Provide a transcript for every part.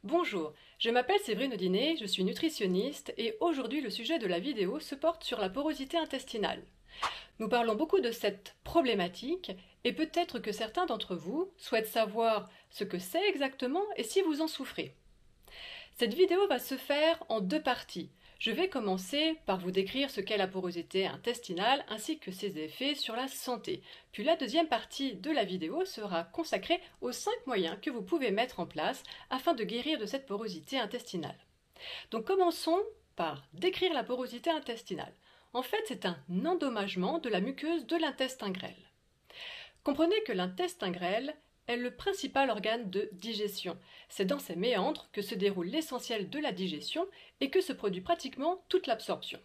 Bonjour, je m'appelle Séverine Audinet, je suis nutritionniste et aujourd'hui le sujet de la vidéo se porte sur la porosité intestinale. Nous parlons beaucoup de cette problématique et peut-être que certains d'entre vous souhaitent savoir ce que c'est exactement et si vous en souffrez. Cette vidéo va se faire en deux parties. Je vais commencer par vous décrire ce qu'est la porosité intestinale ainsi que ses effets sur la santé. Puis la deuxième partie de la vidéo sera consacrée aux 5 moyens que vous pouvez mettre en place afin de guérir de cette porosité intestinale. Donc commençons par décrire la porosité intestinale. En fait, c'est un endommagement de la muqueuse de l'intestin grêle. Comprenez que l'intestin grêle est le principal organe de digestion. C'est dans ses méandres que se déroule l'essentiel de la digestion et que se produit pratiquement toute l'absorption.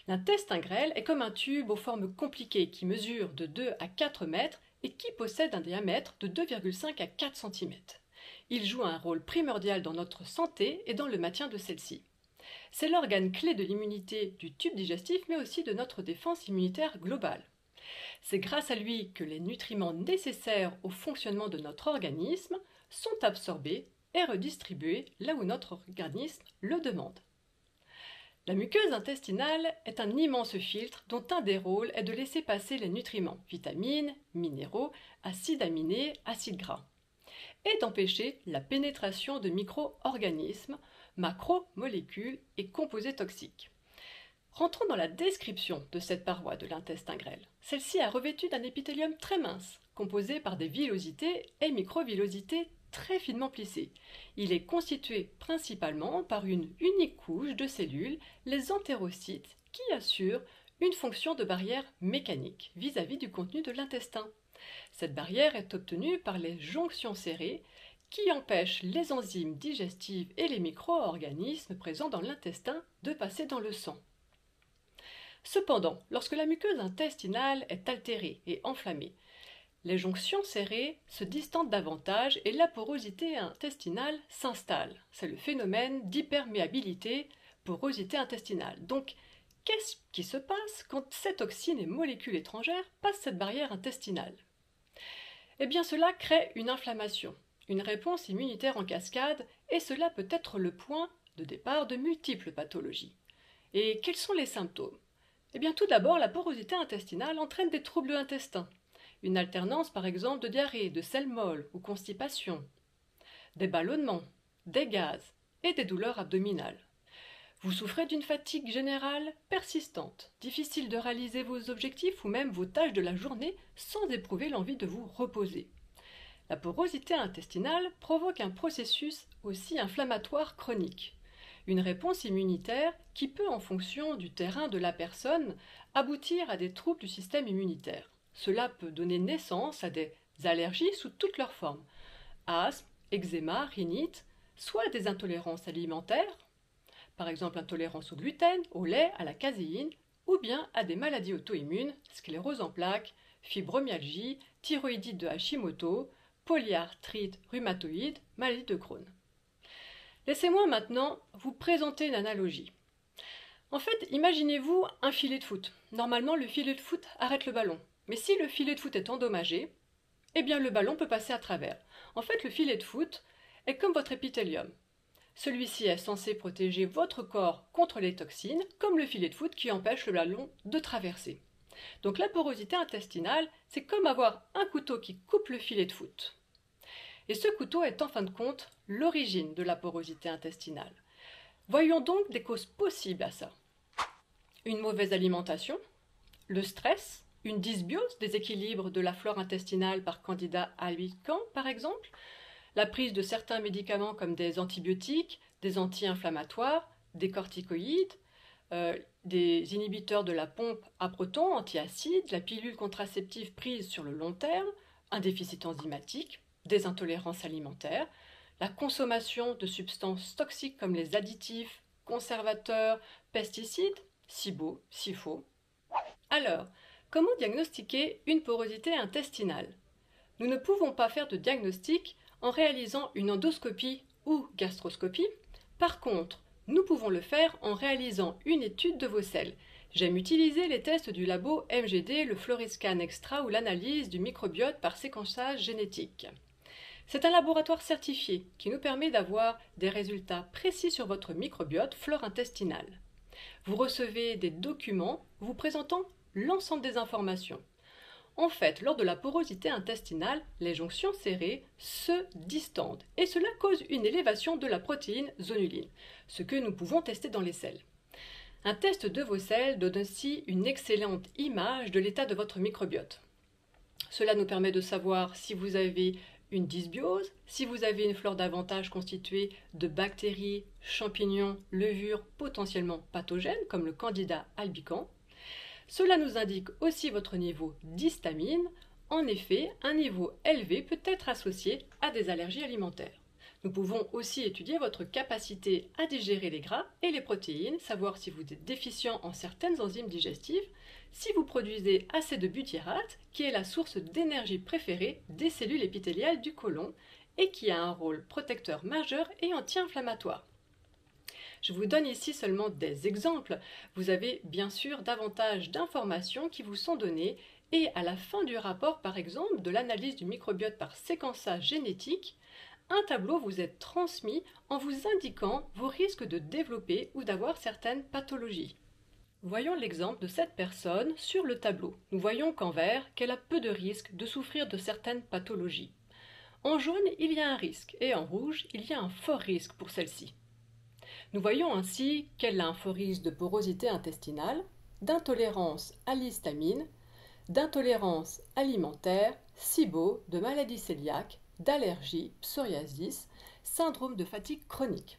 L'intestin grêle est comme un tube aux formes compliquées qui mesure de 2 à 4 mètres et qui possède un diamètre de 2,5 à 4 cm. Il joue un rôle primordial dans notre santé et dans le maintien de celle-ci. C'est l'organe clé de l'immunité du tube digestif mais aussi de notre défense immunitaire globale. C'est grâce à lui que les nutriments nécessaires au fonctionnement de notre organisme sont absorbés et redistribués là où notre organisme le demande. La muqueuse intestinale est un immense filtre dont un des rôles est de laisser passer les nutriments, vitamines, minéraux, acides aminés, acides gras, et d'empêcher la pénétration de micro-organismes, macromolécules et composés toxiques. Rentrons dans la description de cette paroi de l'intestin grêle. Celle-ci est revêtue d'un épithélium très mince, composé par des villosités et microvillosités très finement plissées. Il est constitué principalement par une unique couche de cellules, les entérocytes, qui assurent une fonction de barrière mécanique vis-à-vis du contenu de l'intestin. Cette barrière est obtenue par les jonctions serrées qui empêchent les enzymes digestives et les micro-organismes présents dans l'intestin de passer dans le sang. Cependant, lorsque la muqueuse intestinale est altérée et enflammée, les jonctions serrées se distendent davantage et la porosité intestinale s'installe. C'est le phénomène d'hyperméabilité, porosité intestinale. Donc, qu'est-ce qui se passe quand ces toxines et molécules étrangères passent cette barrière intestinale? Eh bien, cela crée une inflammation, une réponse immunitaire en cascade, et cela peut être le point de départ de multiples pathologies. Et quels sont les symptômes? Eh bien, tout d'abord, la porosité intestinale entraîne des troubles de l'intestin. Une alternance, par exemple, de diarrhée, de selles molles ou constipation, des ballonnements, des gaz et des douleurs abdominales. Vous souffrez d'une fatigue générale persistante, difficile de réaliser vos objectifs ou même vos tâches de la journée sans éprouver l'envie de vous reposer. La porosité intestinale provoque un processus aussi inflammatoire chronique. Une réponse immunitaire qui peut, en fonction du terrain de la personne, aboutir à des troubles du système immunitaire. Cela peut donner naissance à des allergies sous toutes leurs formes, asthme, eczéma, rhinite, soit des intolérances alimentaires, par exemple intolérance au gluten, au lait, à la caséine, ou bien à des maladies auto-immunes, sclérose en plaques, fibromyalgie, thyroïdite de Hashimoto, polyarthrite rhumatoïde, maladie de Crohn. Laissez-moi maintenant vous présenter une analogie. En fait, imaginez-vous un filet de foot. Normalement, le filet de foot arrête le ballon. Mais si le filet de foot est endommagé, eh bien le ballon peut passer à travers. En fait, le filet de foot est comme votre épithélium. Celui-ci est censé protéger votre corps contre les toxines, comme le filet de foot qui empêche le ballon de traverser. Donc la porosité intestinale, c'est comme avoir un couteau qui coupe le filet de foot. Et ce couteau est en fin de compte l'origine de la porosité intestinale. Voyons donc des causes possibles à ça. Une mauvaise alimentation, le stress, une dysbiose, déséquilibre de la flore intestinale par candidats albicans par exemple, la prise de certains médicaments comme des antibiotiques, des anti-inflammatoires, des corticoïdes, des inhibiteurs de la pompe à protons, antiacides, la pilule contraceptive prise sur le long terme, un déficit enzymatique, des intolérances alimentaires, la consommation de substances toxiques comme les additifs, conservateurs, pesticides, si beau, si faux. Alors, comment diagnostiquer une porosité intestinale? Nous ne pouvons pas faire de diagnostic en réalisant une endoscopie ou gastroscopie. Par contre, nous pouvons le faire en réalisant une étude de vos selles. J'aime utiliser les tests du labo MGD, le Floriscan Extra ou l'analyse du microbiote par séquençage génétique. C'est un laboratoire certifié qui nous permet d'avoir des résultats précis sur votre microbiote flore intestinale. Vous recevez des documents vous présentant l'ensemble des informations. En fait, lors de la porosité intestinale, les jonctions serrées se distendent et cela cause une élévation de la protéine zonuline, ce que nous pouvons tester dans les selles. Un test de vos selles donne aussi une excellente image de l'état de votre microbiote. Cela nous permet de savoir si vous avez une dysbiose, si vous avez une flore davantage constituée de bactéries, champignons, levures potentiellement pathogènes comme le Candida albicans. Cela nous indique aussi votre niveau d'histamine. En effet, un niveau élevé peut être associé à des allergies alimentaires. Nous pouvons aussi étudier votre capacité à digérer les gras et les protéines, savoir si vous êtes déficient en certaines enzymes digestives, si vous produisez assez de butyrate, qui est la source d'énergie préférée des cellules épithéliales du côlon et qui a un rôle protecteur majeur et anti-inflammatoire. Je vous donne ici seulement des exemples. Vous avez bien sûr davantage d'informations qui vous sont données et à la fin du rapport, par exemple, de l'analyse du microbiote par séquençage génétique, un tableau vous est transmis en vous indiquant vos risques de développer ou d'avoir certaines pathologies. Voyons l'exemple de cette personne sur le tableau. Nous voyons qu'en vert, qu'elle a peu de risques de souffrir de certaines pathologies. En jaune, il y a un risque et en rouge, il y a un fort risque pour celle-ci. Nous voyons ainsi qu'elle a un fort risque de porosité intestinale, d'intolérance à l'histamine, d'intolérance alimentaire, SIBO, de maladie cœliaque, d'allergie, psoriasis, syndrome de fatigue chronique.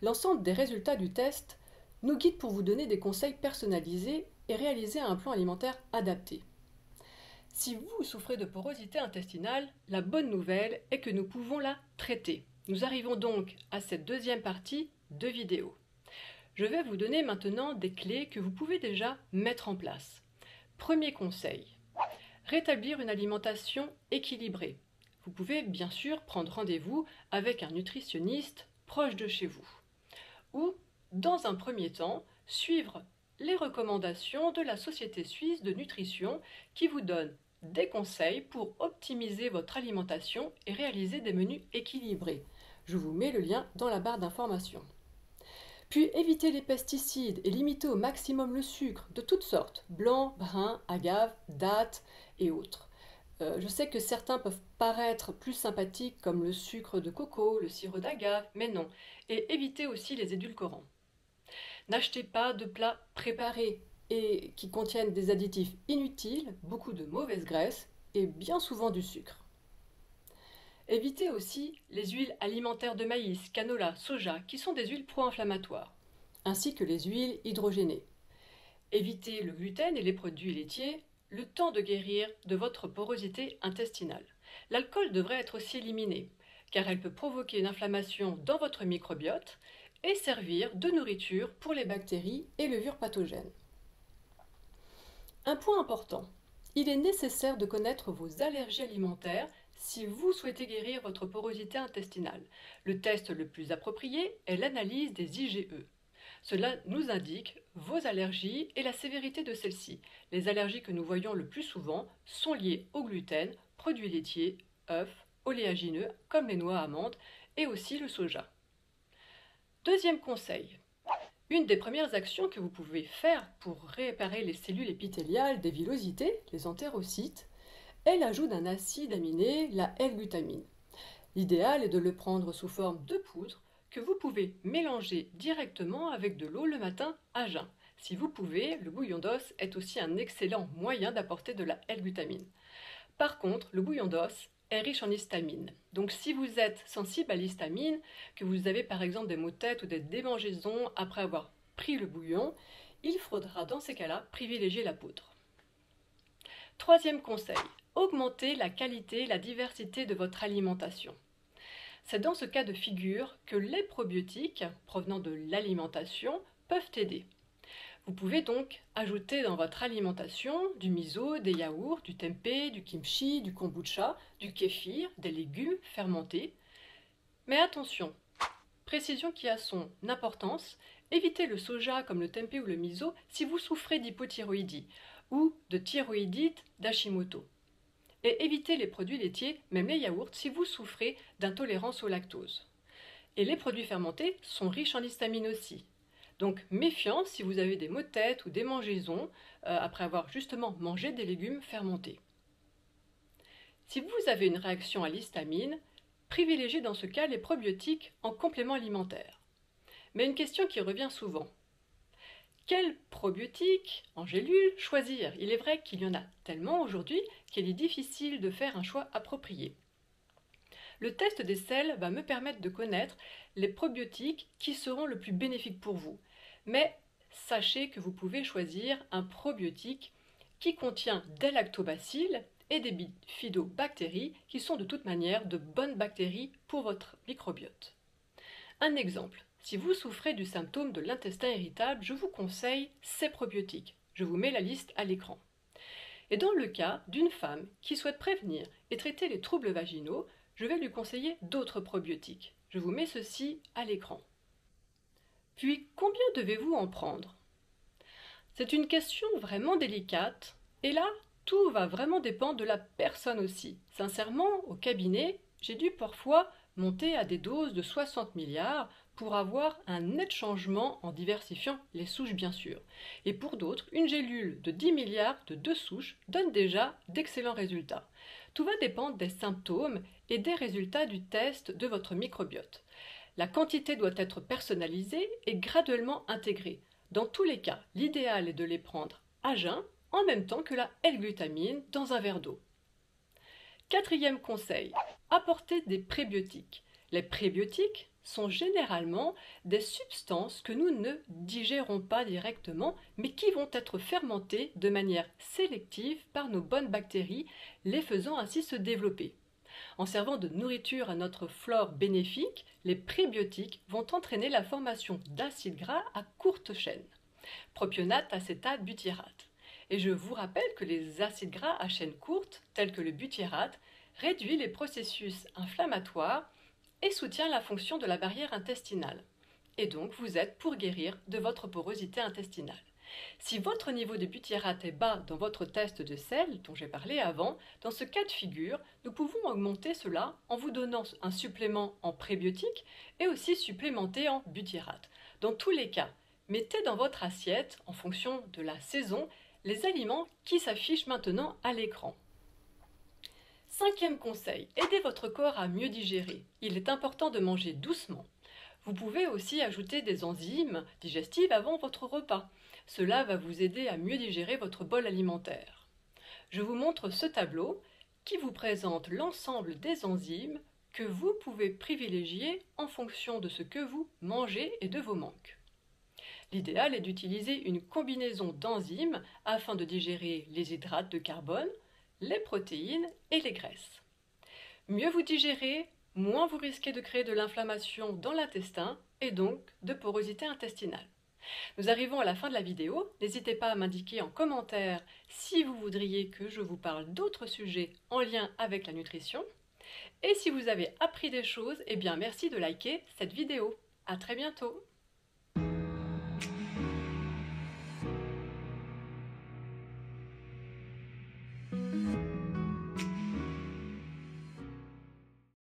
L'ensemble des résultats du test nous guide pour vous donner des conseils personnalisés et réaliser un plan alimentaire adapté. Si vous souffrez de porosité intestinale, la bonne nouvelle est que nous pouvons la traiter. Nous arrivons donc à cette deuxième partie de vidéo. Je vais vous donner maintenant des clés que vous pouvez déjà mettre en place. Premier conseil, rétablir une alimentation équilibrée. Vous pouvez bien sûr prendre rendez-vous avec un nutritionniste proche de chez vous. Ou, dans un premier temps, suivre les recommandations de la Société suisse de nutrition qui vous donne des conseils pour optimiser votre alimentation et réaliser des menus équilibrés. Je vous mets le lien dans la barre d'information. Puis éviter les pesticides et limiter au maximum le sucre de toutes sortes, blanc, brun, agave, dattes et autres. Je sais que certains peuvent paraître plus sympathiques comme le sucre de coco, le sirop d'agave, mais non. Et évitez aussi les édulcorants. N'achetez pas de plats préparés et qui contiennent des additifs inutiles, beaucoup de mauvaise graisse et bien souvent du sucre. Évitez aussi les huiles alimentaires de maïs, canola, soja, qui sont des huiles pro-inflammatoires, ainsi que les huiles hydrogénées. Évitez le gluten et les produits laitiers, le temps de guérir de votre porosité intestinale. L'alcool devrait être aussi éliminé, car elle peut provoquer une inflammation dans votre microbiote et servir de nourriture pour les bactéries et levures pathogènes. Un point important, il est nécessaire de connaître vos allergies alimentaires si vous souhaitez guérir votre porosité intestinale. Le test le plus approprié est l'analyse des IgE. Cela nous indique vos allergies et la sévérité de celles-ci. Les allergies que nous voyons le plus souvent sont liées au gluten, produits laitiers, œufs, oléagineux comme les noix amandes et aussi le soja. Deuxième conseil, une des premières actions que vous pouvez faire pour réparer les cellules épithéliales des villosités, les entérocytes, est l'ajout d'un acide aminé, la L-glutamine. L'idéal est de le prendre sous forme de poudre que vous pouvez mélanger directement avec de l'eau le matin à jeun. Si vous pouvez, le bouillon d'os est aussi un excellent moyen d'apporter de la L-glutamine. Par contre, le bouillon d'os est riche en histamine. Donc si vous êtes sensible à l'histamine, que vous avez par exemple des maux de tête ou des démangeaisons après avoir pris le bouillon, il faudra dans ces cas-là privilégier la poudre. Troisième conseil, augmenter la qualité et la diversité de votre alimentation. C'est dans ce cas de figure que les probiotiques provenant de l'alimentation peuvent aider. Vous pouvez donc ajouter dans votre alimentation du miso, des yaourts, du tempeh, du kimchi, du kombucha, du kéfir, des légumes fermentés. Mais attention, précision qui a son importance, évitez le soja comme le tempeh ou le miso si vous souffrez d'hypothyroïdie ou de thyroïdite d'Hashimoto. et évitez les produits laitiers, même les yaourts, si vous souffrez d'intolérance au lactose. Et les produits fermentés sont riches en histamine aussi. Donc méfiance si vous avez des maux de tête ou des mangeaisons après avoir justement mangé des légumes fermentés. Si vous avez une réaction à l'histamine, privilégiez dans ce cas les probiotiques en complément alimentaire. Mais une question qui revient souvent. Quel probiotique en gélule choisir? Il est vrai qu'il y en a tellement aujourd'hui qu'il est difficile de faire un choix approprié. Le test des selles va me permettre de connaître les probiotiques qui seront le plus bénéfiques pour vous. Mais sachez que vous pouvez choisir un probiotique qui contient des lactobacilles et des bifidobactéries qui sont de toute manière de bonnes bactéries pour votre microbiote. Un exemple, si vous souffrez du symptôme de l'intestin irritable, je vous conseille ces probiotiques. Je vous mets la liste à l'écran. Et dans le cas d'une femme qui souhaite prévenir et traiter les troubles vaginaux, je vais lui conseiller d'autres probiotiques. Je vous mets ceci à l'écran. Puis, combien devez-vous en prendre? C'est une question vraiment délicate, et là, tout va vraiment dépendre de la personne aussi. Sincèrement, au cabinet, j'ai dû parfois monter à des doses de 60 milliards pour avoir un net changement en diversifiant les souches bien sûr. Et pour d'autres, une gélule de 10 milliards de 2 souches donne déjà d'excellents résultats. Tout va dépendre des symptômes et des résultats du test de votre microbiote. La quantité doit être personnalisée et graduellement intégrée. Dans tous les cas, l'idéal est de les prendre à jeun en même temps que la L-glutamine dans un verre d'eau. Quatrième conseil, apporter des prébiotiques. Les prébiotiques sont généralement des substances que nous ne digérons pas directement, mais qui vont être fermentées de manière sélective par nos bonnes bactéries, les faisant ainsi se développer. En servant de nourriture à notre flore bénéfique, les prébiotiques vont entraîner la formation d'acides gras à courte chaîne, propionate, acétate, butyérate. Et je vous rappelle que les acides gras à chaîne courte, tels que le butyérate, réduit les processus inflammatoires et soutient la fonction de la barrière intestinale. Et donc vous êtes pour guérir de votre porosité intestinale. Si votre niveau de butyérate est bas dans votre test de sel, dont j'ai parlé avant, dans ce cas de figure, nous pouvons augmenter cela en vous donnant un supplément en prébiotique et aussi supplémenter en butyérate. Dans tous les cas, mettez dans votre assiette, en fonction de la saison, les aliments qui s'affichent maintenant à l'écran. Cinquième conseil, aidez votre corps à mieux digérer. Il est important de manger doucement. Vous pouvez aussi ajouter des enzymes digestives avant votre repas. Cela va vous aider à mieux digérer votre bol alimentaire. Je vous montre ce tableau qui vous présente l'ensemble des enzymes que vous pouvez privilégier en fonction de ce que vous mangez et de vos manques. L'idéal est d'utiliser une combinaison d'enzymes afin de digérer les hydrates de carbone, les protéines et les graisses. Mieux vous digérez, moins vous risquez de créer de l'inflammation dans l'intestin et donc de porosité intestinale. Nous arrivons à la fin de la vidéo, n'hésitez pas à m'indiquer en commentaire si vous voudriez que je vous parle d'autres sujets en lien avec la nutrition. Et si vous avez appris des choses, eh bien merci de liker cette vidéo. À très bientôt.